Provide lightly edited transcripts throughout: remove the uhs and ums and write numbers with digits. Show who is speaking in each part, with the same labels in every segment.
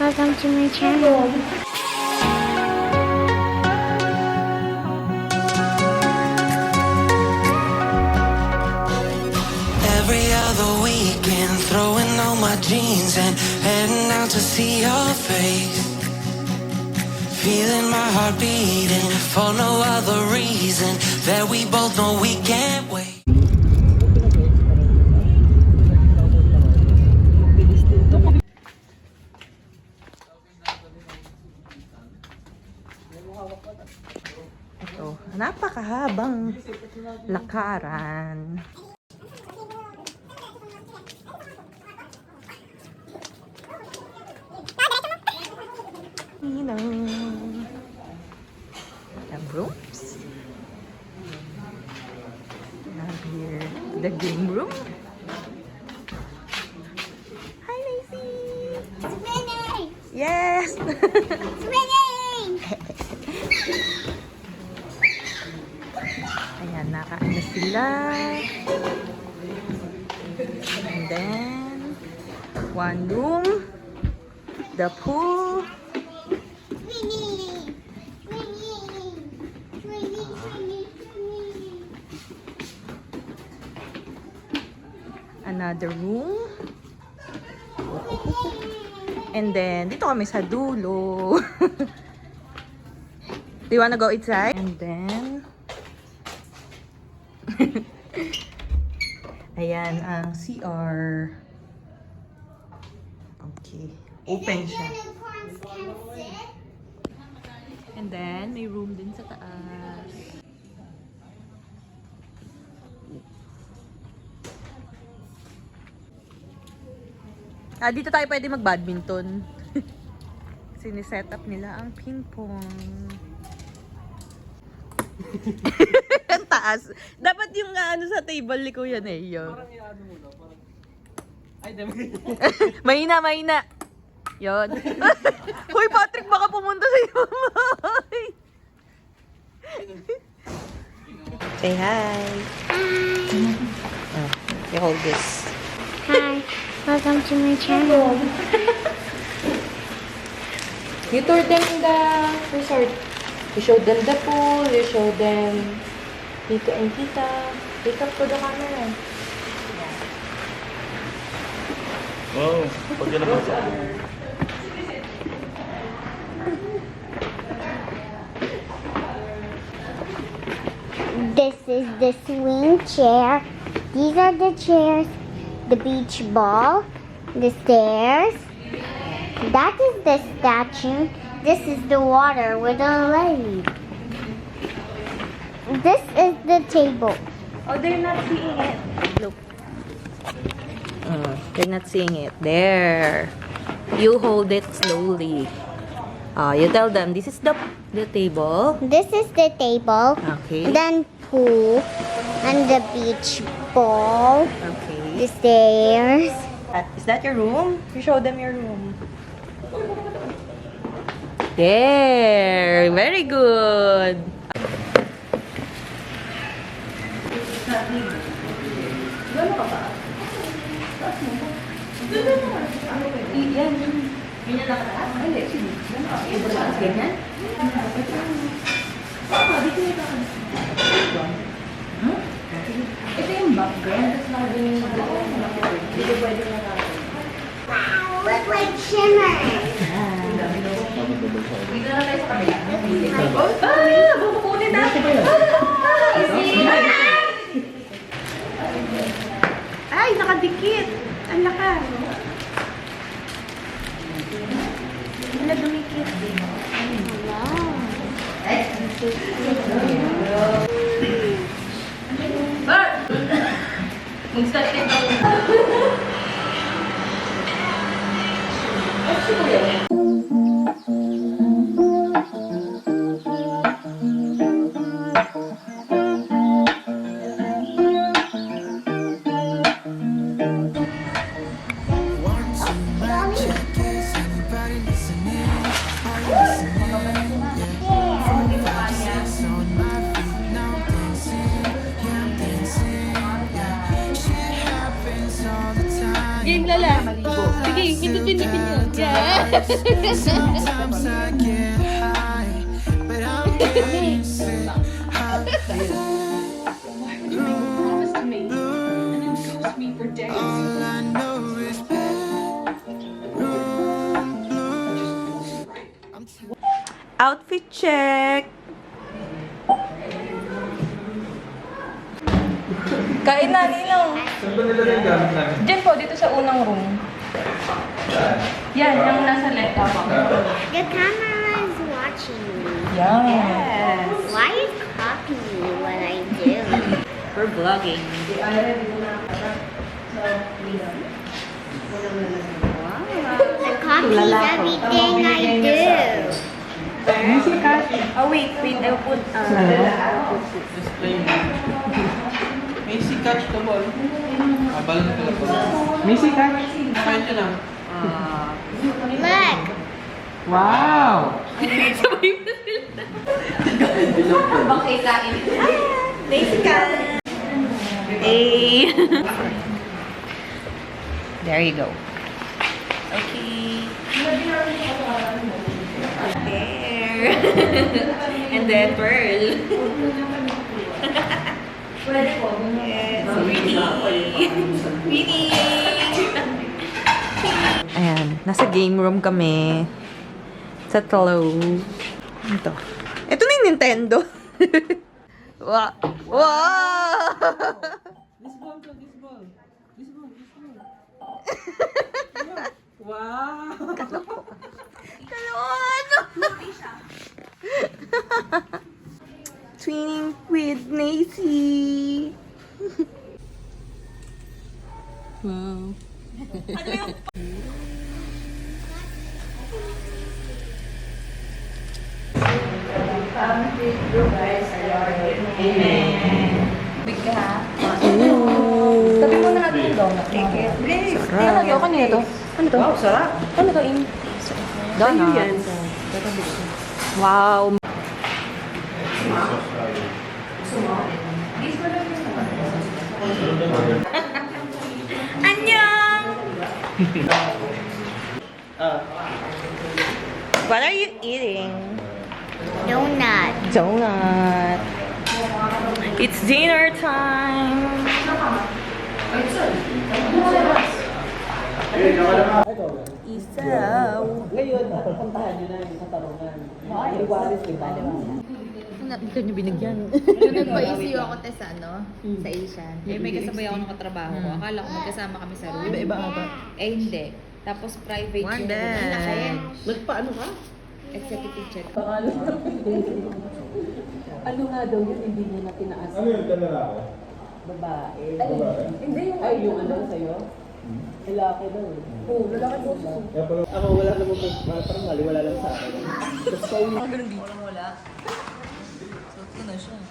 Speaker 1: Welcome to my channel.
Speaker 2: Every other weekend, throwing on my jeans and heading out to see your face. Feeling my heart beating for no other reason that we both know we can't wait.
Speaker 3: Ito, napakahabang lakaran. The rooms. Now here, the game room. Hi, Lacey.
Speaker 1: Swimming!
Speaker 3: Yes.
Speaker 1: Swimming!
Speaker 3: Ayan, nakain na sila. And then, one room, the pool.
Speaker 1: Swimming! Swimming! Swimming, swimming, swimming.
Speaker 3: Another room. And then, dito kami sa dulo. Do you wanna go inside? And then, ayan ang CR. Okay. Open siya.
Speaker 1: Unicorns can sit.
Speaker 3: And then, may room din sa taas. Dito tayo pwede mag-badminton. Siniset up nila ang ping-pong. Ang taas. Dapat yung ano sa table ni Kuya Neo. Parang iano mo na. Ay, mahina, mahina. Yun. Hoy, Patrick, baka pumunta sa iyo. Say hi. Oh, you hold this.
Speaker 1: Hi, welcome to my channel.
Speaker 4: You toured them in the resort. You showed them the pool. You showed them Tito and Tita. Pick up to the camera.
Speaker 5: Wow, pag yan naman sa
Speaker 1: This is the swing chair. These are the chairs. The beach ball. The stairs. That is the statue. This is the water with a lake. This is the table.
Speaker 3: Oh, they're not seeing it. Look. They're not seeing it. There. You hold it slowly. You tell them, this is the table.
Speaker 1: This is the table.
Speaker 3: Okay.
Speaker 1: Then pool. And the beach ball.
Speaker 3: Okay.
Speaker 1: The stairs.
Speaker 3: Is that your room? You show them your room. There. Very good.
Speaker 1: Look like shimmer.
Speaker 3: Ay, nakadikit. Ang lakas. Wala dumikit. Mag-start ka
Speaker 2: Shit happens all the time.
Speaker 4: Game lala. Sige, pindutin nyo. Yeah.
Speaker 2: Sometimes I get high, but I'm getting sick. All I know is
Speaker 3: Outfit check! Kain na, Ninong.
Speaker 5: Saan ba nilagay yung gamit namin?
Speaker 4: Diyan po, dito sa unang room. Yan, yung nasa left ako.
Speaker 1: The camera is watching me.
Speaker 4: Yes.
Speaker 1: Why you copy me what I do?
Speaker 3: For vlogging.
Speaker 1: The copy everything I do.
Speaker 3: Oh, wait. I'll put...
Speaker 6: May catch the ball. Abal na pala po.
Speaker 5: Missy catch.
Speaker 6: Nakain nyo lang.
Speaker 1: Look.
Speaker 5: Wow!
Speaker 4: Bakit kain?
Speaker 3: Hey! There you go. Okay. There. And then Pearl. Yes, Pretty. Ayan, nasa game room kami. Sa Talo. Ito. Ito na yung Nintendo. Wow! Wow!
Speaker 6: This ball. Wow!
Speaker 3: Kalon! Twinning with Nacy. Wow.
Speaker 4: Big ka ha? Sabi mo na natin yung donut. Sarap. Ayoko niya ito. Ano to? Wow, sarap. Ano to, Im?
Speaker 3: Donuts. Wow. Annyeong! What are you eating?
Speaker 1: Donut.
Speaker 3: Donut. It's dinner time. Isaw.
Speaker 6: Ngayon, puntahan nyo na yung katarungan. Iwalis, di ba?
Speaker 3: Ito nyo binigyan.
Speaker 7: Nagpa-ECU ako sa sa Asian. Eh, may kasabay ako ng katrabaho ko. Akala ko magkasama kami sa room.
Speaker 6: Iba-iba ata.
Speaker 7: Eh, hindi. Tapos private
Speaker 3: One
Speaker 7: yung
Speaker 3: day.
Speaker 7: anak ko.
Speaker 6: Nagpaano ka?
Speaker 7: Executive jet.
Speaker 6: Ano nga daw yun, hindi niya na tinaas.
Speaker 5: Ano yung dala ako?
Speaker 6: Babae.
Speaker 5: Babae?
Speaker 6: Hindi yung ay, yung ano sa'yo? Lalaki daw eh. Oo, lalaki daw.
Speaker 5: Kaya pala,
Speaker 6: Ako wala naman po, parang mali, wala lang sa akin. Tapos pauwi.
Speaker 3: Wala. So, ito na siya.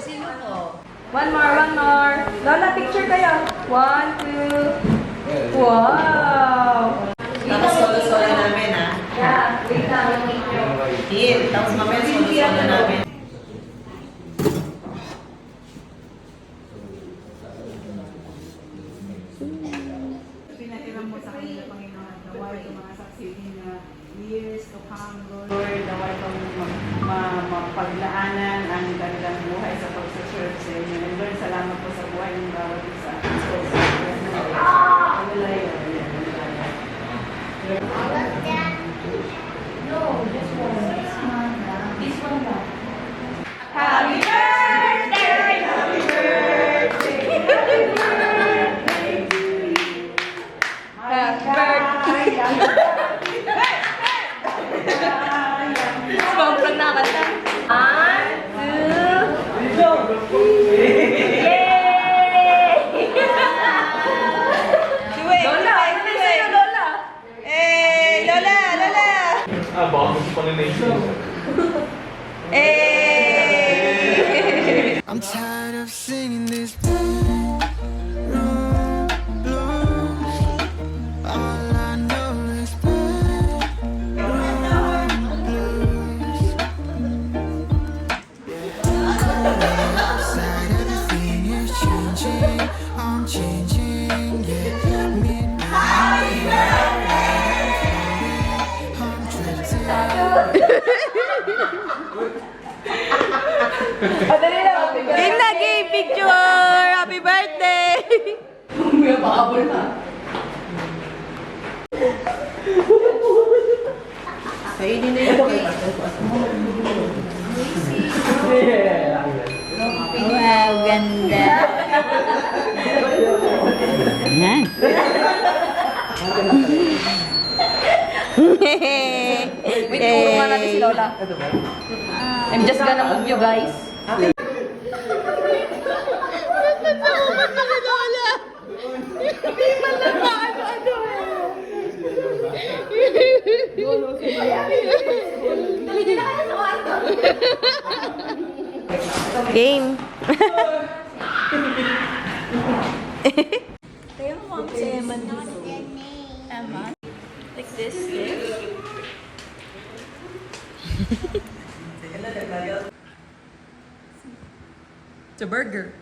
Speaker 7: Sino ko?
Speaker 4: One more. Lola, picture kayo. 1, 2. Wow!
Speaker 3: Tapos solo-solo namin, ah.
Speaker 4: Yeah, wait lang.
Speaker 3: Hit. Tapos mamaya solo-solo namin.
Speaker 8: Pinatira mo sa kanila, Panginoon, naway itong mga saksihin na years to come, Lord, naway itong mapaglaanan ang kanilang buhay sa pagsaserve sa inyo. And Lord, salamat po sa buhay ng bawat isa. So, wala yun.
Speaker 1: All of them.
Speaker 4: Happy birthday! Happy birthday! Happy birthday! Sobrang nakanta. 1, 2, yay! Lola, ano sa'yo, Lola?
Speaker 3: Eh, Lola!
Speaker 5: baka gusto pa nila yung
Speaker 3: Eh!
Speaker 2: I'm tired of singing this blues. All I know is blues.
Speaker 3: Game na, game! Picture! Happy birthday!
Speaker 4: Kainin na yung cake.
Speaker 3: Wow, ganda! Yan.
Speaker 4: Wait, tulungan natin si Lola. I'm just gonna move you guys.
Speaker 3: Game.
Speaker 7: Like this.
Speaker 4: It's a burger.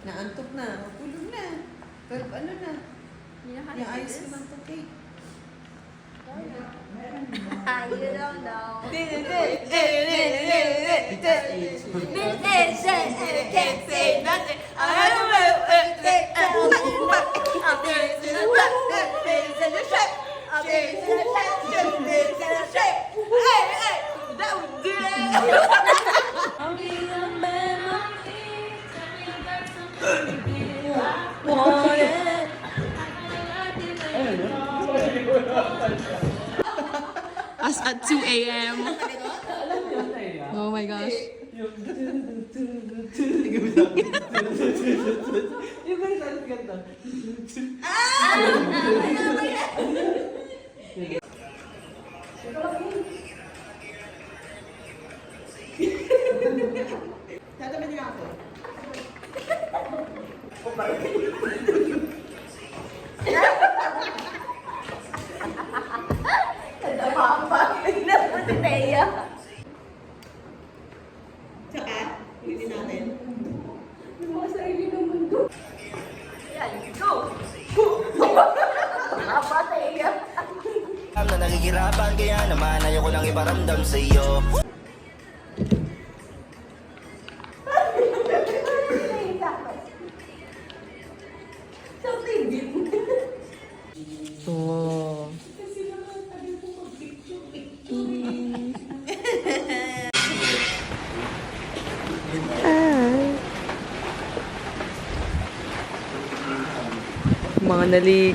Speaker 8: Naantok na. Tulog na. Pero ano na? Iayos ko lang itong cake.
Speaker 1: You don't know.
Speaker 3: Can't say nothing.
Speaker 4: As at 2 a.m. Oh my gosh.
Speaker 8: Tatabi niya ako. Tsaka, hindi natin.
Speaker 2: Alam na nagigirapan kaya naman ayoko lang iparamdam sa iyo.
Speaker 3: Oh. Mga nalik.